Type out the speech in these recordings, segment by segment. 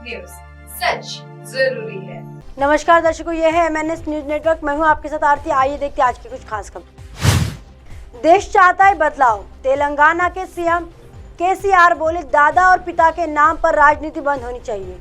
News, सच जरूरी है। नमस्कार दर्शकों, यह है MNS न्यूज नेटवर्क। मैं हूं आपके साथ आरती। आइए देखते हैं आज की कुछ खास खबर। देश चाहता है बदलाव। तेलंगाना के CM KCR बोले, दादा और पिता के नाम पर राजनीति बंद होनी चाहिए।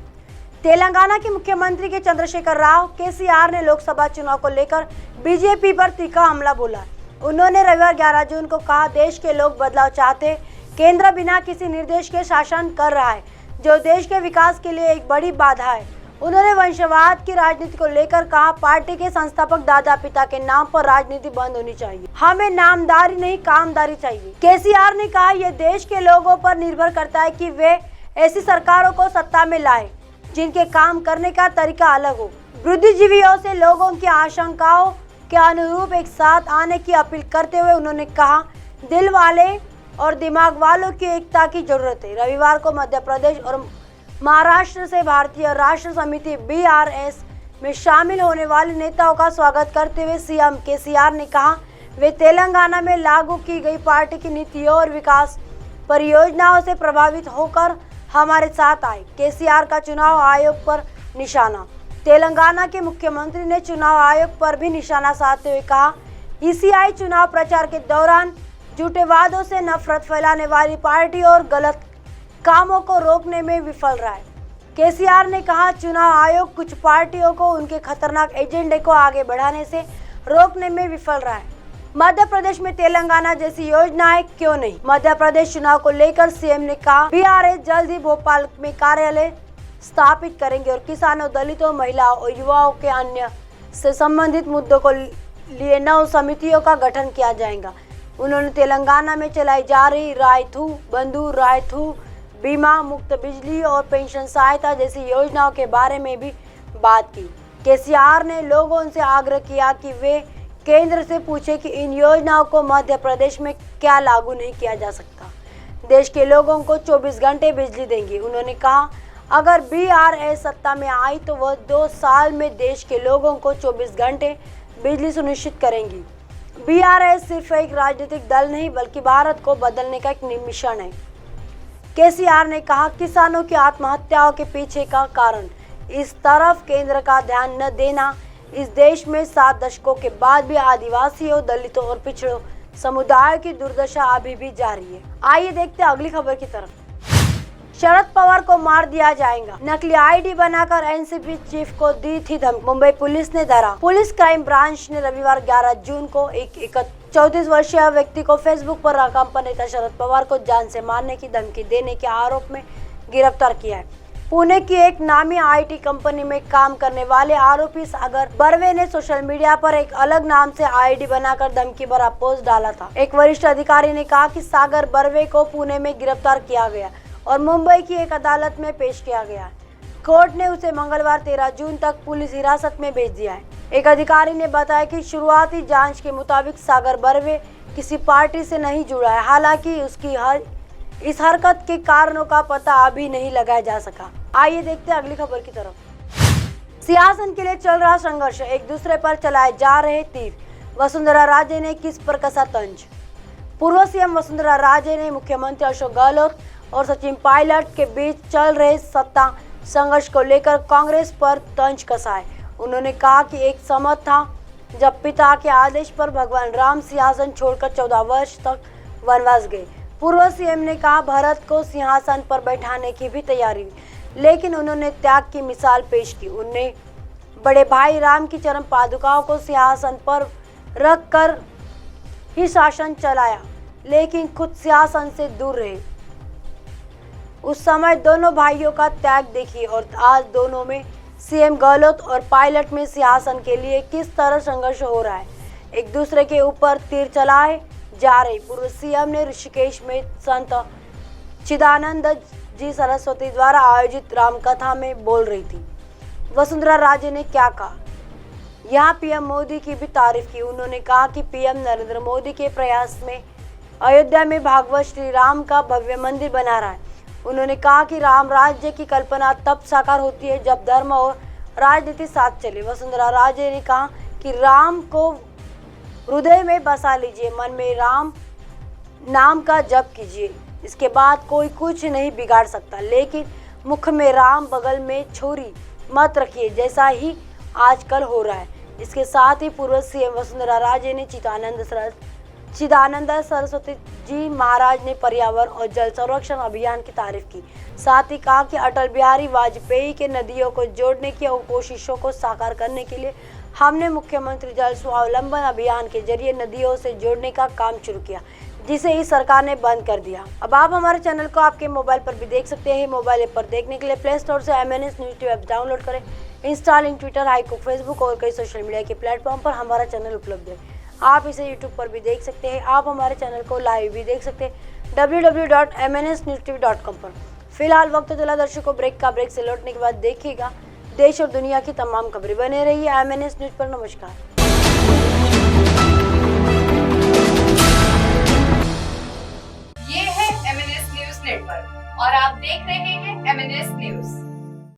तेलंगाना के मुख्यमंत्री के चंद्रशेखर राव KCR ने लोकसभा चुनाव को लेकर बीजेपी पर तीखा हमला बोला। उन्होंने रविवार 11 जून को कहा, देश के लोग बदलाव चाहते, केंद्र बिना किसी निर्देश के शासन कर रहा है, जो देश के विकास के लिए एक बड़ी बाधा है। उन्होंने वंशवाद की राजनीति को लेकर कहा, पार्टी के संस्थापक दादा पिता के नाम पर राजनीति बंद होनी चाहिए। हमें नामदारी नहीं, कामदारी चाहिए। KCR ने कहा, यह देश के लोगों पर निर्भर करता है कि वे ऐसी सरकारों को सत्ता में लाए जिनके काम करने का तरीका अलग हो। बुद्धिजीवियों से लोगों की आशंकाओं के अनुरूप एक साथ आने की अपील करते हुए उन्होंने कहा, दिल वाले और दिमाग वालों की एकता की जरूरत है। रविवार को मध्य प्रदेश और महाराष्ट्र से भारतीय राष्ट्र समिति BRS में शामिल होने वाले नेताओं का स्वागत करते हुए CM KCR ने कहा, वे तेलंगाना में लागू की गई पार्टी की नीतियों और विकास परियोजनाओं से प्रभावित होकर हमारे साथ आए। KCR का चुनाव आयोग पर निशाना। तेलंगाना के मुख्यमंत्री ने चुनाव आयोग पर भी निशाना साधते हुए कहा, ECI चुनाव प्रचार के दौरान झूठे वादों से नफरत फैलाने वाली पार्टी और गलत कामों को रोकने में विफल रहा है। KCR ने कहा, चुनाव आयोग कुछ पार्टियों को उनके खतरनाक एजेंडे को आगे बढ़ाने से रोकने में विफल रहा है। मध्य प्रदेश में तेलंगाना जैसी योजनाएं क्यों नहीं। मध्य प्रदेश चुनाव को लेकर CM ने कहा, BRS जल्द ही भोपाल में कार्यालय स्थापित करेंगे और किसानों, दलितों, महिलाओं और युवाओं के अन्य से संबंधित मुद्दों को लिए 9 समितियों का गठन किया जाएगा। उन्होंने तेलंगाना में चलाई जा रही रायथू बंधु, रायथू बीमा, मुफ्त बिजली और पेंशन सहायता जैसी योजनाओं के बारे में भी बात की। KCR ने लोगों से आग्रह किया कि वे केंद्र से पूछे कि इन योजनाओं को मध्य प्रदेश में क्या लागू नहीं किया जा सकता। देश के लोगों को 24 घंटे बिजली देंगे। उन्होंने कहा, अगर BRS सत्ता में आई तो वह 2 साल में देश के लोगों को 24 घंटे बिजली सुनिश्चित करेंगी। BRS सिर्फ एक राजनीतिक दल नहीं बल्कि भारत को बदलने का एक मिशन है। KCR ने कहा, किसानों की आत्महत्याओं के पीछे का कारण इस तरफ केंद्र का ध्यान न देना। इस देश में 7 दशकों के बाद भी आदिवासियों, दलितों और पिछड़ों समुदायों की दुर्दशा अभी भी जारी है। आइए देखते हैं अगली खबर की तरफ। शरद पवार को मार दिया जाएगा। नकली ID बनाकर NCP चीफ को दी थी धमकी। मुंबई पुलिस ने धरा। पुलिस क्राइम ब्रांच ने रविवार 11 जून को एक 34 वर्षीय व्यक्ति को फेसबुक पर राकांपा नेता शरद पवार को जान से मारने की धमकी देने के आरोप में गिरफ्तार किया है। पुणे की एक नामी IT कंपनी में काम करने वाले आरोपी सागर बर्वे ने सोशल मीडिया पर एक अलग नाम से ID बनाकर धमकी भरा पोस्ट डाला था। एक वरिष्ठ अधिकारी ने कहा कि सागर बर्वे को पुणे में गिरफ्तार किया गया और मुंबई की एक अदालत में पेश किया गया। कोर्ट ने उसे मंगलवार 13 जून तक पुलिस हिरासत में भेज दिया है। एक अधिकारी ने बताया कि शुरुआती जांच के मुताबिक सागर बर्वे किसी पार्टी से नहीं जुड़ा है। हालांकि उसकी इस हरकत के कारणों का पता अभी नहीं लगाया जा सका। आइए देखते हैं अगली खबर की तरफ। सिंहासन के लिए चल रहा संघर्ष, एक दूसरे पर चलाए जा रहे तीर। वसुंधरा राजे ने किस पर कसा तंज। पूर्व CM वसुंधरा राजे ने मुख्यमंत्री अशोक गहलोत और सचिन पायलट के बीच चल रहे सत्ता संघर्ष को लेकर कांग्रेस पर तंज कसा है। उन्होंने कहा कि एक समय था जब पिता के आदेश पर भगवान राम सिंहासन छोड़कर 14 वर्ष तक वनवास गए। पूर्व CM ने कहा, भरत को सिंहासन पर बैठाने की भी तैयारी हुई, लेकिन उन्होंने त्याग की मिसाल पेश की। उन्होंने बड़े भाई राम की चरण पादुकाओं को सिंहासन पर रख कर ही शासन चलाया, लेकिन खुद सिंहासन से दूर रहे। उस समय दोनों भाइयों का त्याग देखिए और आज दोनों में CM गहलोत और पायलट में सिंहासन के लिए किस तरह संघर्ष हो रहा है। एक दूसरे के ऊपर तीर चलाए जा रहे। पूर्व CM ने ऋषिकेश में संत चिदानंद जी सरस्वती द्वारा आयोजित रामकथा में बोल रही थी। वसुंधरा राजे ने क्या कहा, यहाँ PM मोदी की भी तारीफ की। उन्होंने कहा कि PM नरेंद्र मोदी के प्रयास में अयोध्या में भागवत श्री राम का भव्य मंदिर बना रहा है। उन्होंने कहा कि राम राज्य की कल्पना तब साकार होती है जब धर्म और राजनीति साथ चले। वसुंधरा राजे ने कहा कि राम को हृदय में बसा लीजिए, मन में राम नाम का जप कीजिए, इसके बाद कोई कुछ नहीं बिगाड़ सकता। लेकिन मुख में राम बगल में छोरी मत रखिए, जैसा ही आजकल हो रहा है। इसके साथ ही पूर्व सीएम वसुंधरा राजे ने चिदानंद सरस्वती जी महाराज ने पर्यावरण और जल संरक्षण अभियान की तारीफ की। साथ ही कहा कि अटल बिहारी वाजपेयी के नदियों को जोड़ने की कोशिशों को साकार करने के लिए हमने मुख्यमंत्री जल स्वावलंबन अभियान के जरिए नदियों से जोड़ने का काम शुरू किया, जिसे इस सरकार ने बंद कर दिया। अब आप हमारे चैनल को आपके मोबाइल पर भी देख सकते हैं। मोबाइल ऐप पर देखने के लिए प्ले स्टोर से MNS news TV app download करें। इंस्टॉलिंग ट्विटर, हाईकुक, फेसबुक और कई सोशल मीडिया के प्लेटफॉर्म पर हमारा चैनल उपलब्ध है। आप इसे यूट्यूब पर भी देख सकते हैं। आप हमारे चैनल को लाइव भी देख सकते हैं www.mnsnewstv.com पर। फिलहाल वक्त चला दर्शकों ब्रेक का। ब्रेक से लौटने के बाद देखिएगा देश और दुनिया की तमाम खबरें। बने रहिए MNS न्यूज़ पर। नमस्कार। ये है MNS न्यूज नेटवर्क और आप देख रहे हैं MNS न्यूज।